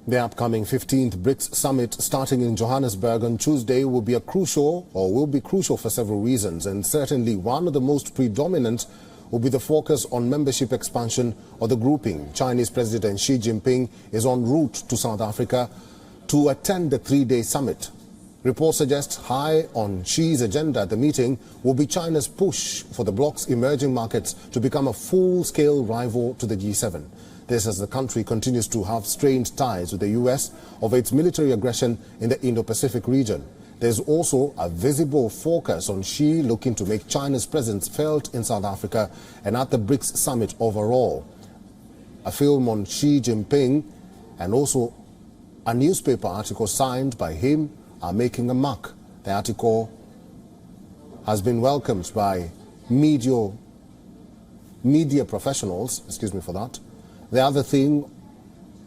The upcoming 15th BRICS Summit starting in Johannesburg on Tuesday will be crucial for several reasons, and certainly one of the most predominant will be the focus on membership expansion of the grouping. Chinese President Xi Jinping is en route to South Africa to attend the three-day summit. Reports suggest high on Xi's agenda at the meeting will be China's push for the bloc's emerging markets to become a full-scale rival to the G7. This as the country continues to have strained ties with the US over its military aggression in the Indo-Pacific region. There's also a visible focus on Xi looking to make China's presence felt in South Africa and at the BRICS Summit overall. A film on Xi Jinping and also a newspaper article signed by him are making a mark. The article has been welcomed by media professionals, excuse me for that. The other thing,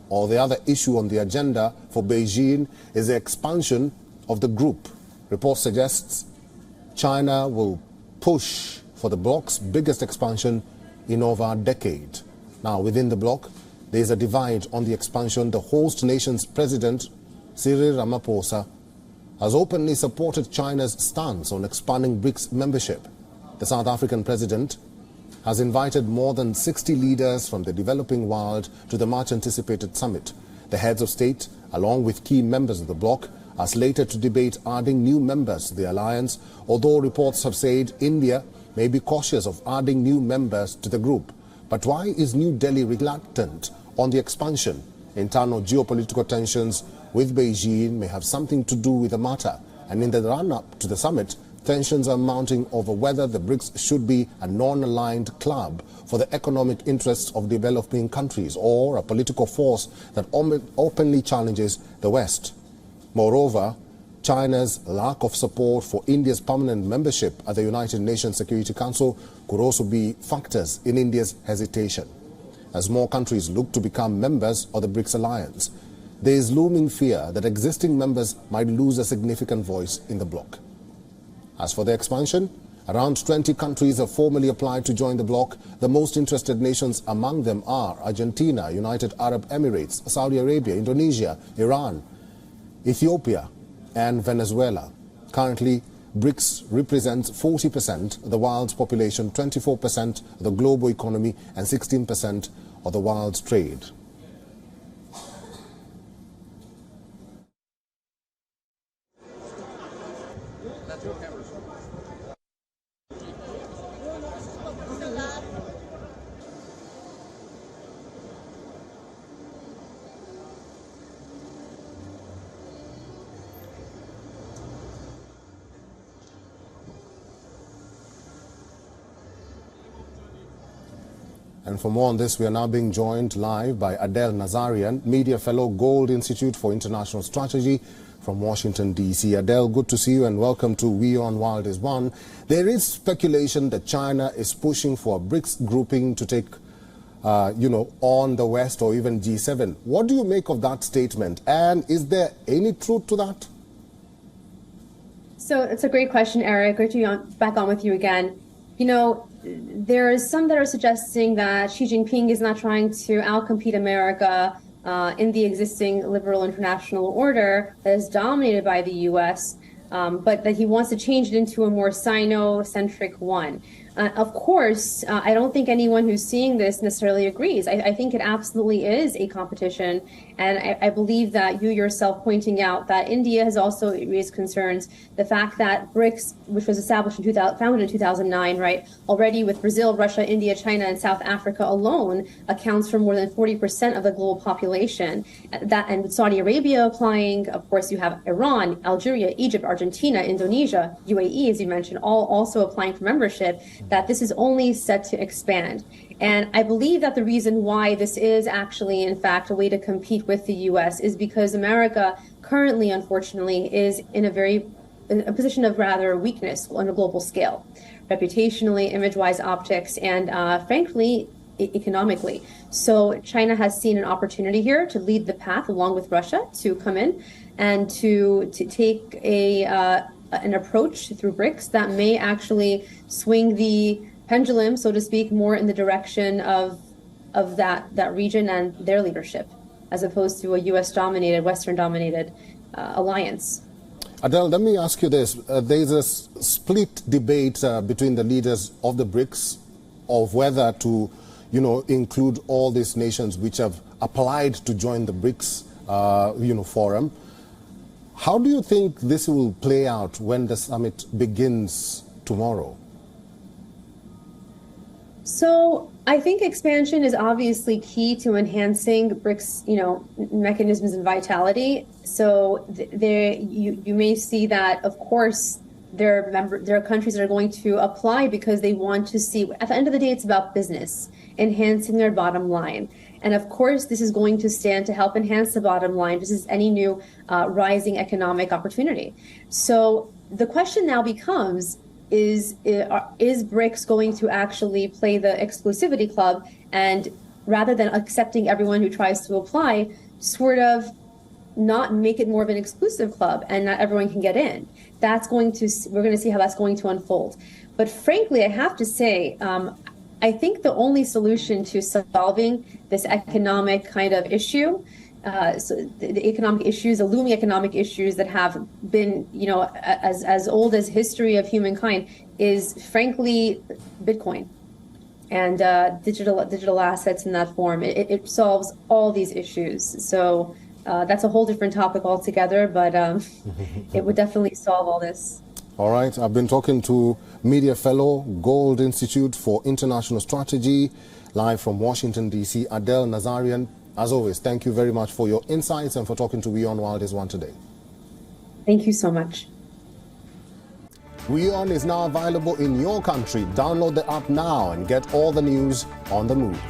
or the other issue on the agenda for Beijing is the expansion of the group. Report suggests China will push for the bloc's biggest expansion in over a decade. Now, within the bloc, there is a divide on the expansion. The host nation's president, Cyril Ramaphosa, has openly supported China's stance on expanding BRICS membership. The South African president has invited more than 60 leaders from the developing world to the much-anticipated summit. The heads of state, along with key members of the bloc, are slated to debate adding new members to the alliance, although reports have said India may be cautious of adding new members to the group. But why is New Delhi reluctant on the expansion? Internal geopolitical tensions with Beijing may have something to do with the matter, and in the run-up to the summit, tensions are mounting over whether the BRICS should be a non-aligned club for the economic interests of developing countries or a political force that openly challenges the West. Moreover, China's lack of support for India's permanent membership at the United Nations Security Council could also be factors in India's hesitation. As more countries look to become members of the BRICS alliance, there is looming fear that existing members might lose a significant voice in the bloc. As for the expansion, around 20 countries have formally applied to join the bloc. The most interested nations among them are Argentina, United Arab Emirates, Saudi Arabia, Indonesia, Iran, Ethiopia, and Venezuela. Currently, BRICS represents 40% of the world's population, 24% of the global economy, and 16% of the world's trade. And for more on this, we are now being joined live by Adel Nazarian, Media Fellow, Gold Institute for International Strategy from Washington, D.C. Adel, good to see you and welcome to WION The World is One. There is speculation that China is pushing for a BRICS grouping to take, on the West or even G7. What do you make of that statement? And is there any truth to that? So it's a great question, Eric. Great to be back on with you again. You know, there is some that are suggesting that Xi Jinping is not trying to outcompete America in the existing liberal international order that is dominated by the U.S., but that he wants to change it into a more Sino-centric one. Of course, I don't think anyone who's seeing this necessarily agrees. I think it absolutely is a competition. And I believe that you yourself pointing out that India has also raised concerns. The fact that BRICS, which was established founded in 2009, right, already with Brazil, Russia, India, China, and South Africa alone accounts for more than 40% of the global population. And with Saudi Arabia applying, of course, you have Iran, Algeria, Egypt, Argentina, Indonesia, UAE, as you mentioned, all also applying for membership, that this is only set to expand. And I believe that the reason why this is actually, in fact, a way to compete with the U.S. is because America currently, unfortunately, is in a position of rather weakness on a global scale, reputationally, image-wise, optics, and frankly, economically. So China has seen an opportunity here to lead the path along with Russia to come in and to take an approach through BRICS that may actually swing the pendulum, so to speak, more in the direction of that region and their leadership. as opposed to a US-dominated, Western-dominated alliance. Adele, let me ask you this. There's a split debate between the leaders of the BRICS of whether to, include all these nations which have applied to join the BRICS, forum. How do you think this will play out when the summit begins tomorrow? So I think expansion is obviously key to enhancing BRICS, mechanisms and vitality. So you may see that, of course, there are countries that are going to apply because they want to see. At the end of the day, it's about business, enhancing their bottom line. And of course, this is going to stand to help enhance the bottom line. This is any new rising economic opportunity. So the question now becomes, is BRICS going to actually play the exclusivity club, and rather than accepting everyone who tries to apply, sort of not make it more of an exclusive club and not everyone can get in? We're going to see how that's going to unfold. But frankly, I have to say, I think the only solution to solving this economic kind of issue, the looming economic issues that have been, as old as history of humankind, is frankly Bitcoin and digital assets in that form. It solves all these issues. So that's a whole different topic altogether, but it would definitely solve all this. All right, I've been talking to Media Fellow, Gold Institute for International Strategy, live from Washington, D.C., Adele Nazarian. As always, thank you very much for your insights and for talking to WION World is One today. Thank you so much. WION is now available in your country. Download the app now and get all the news on the move.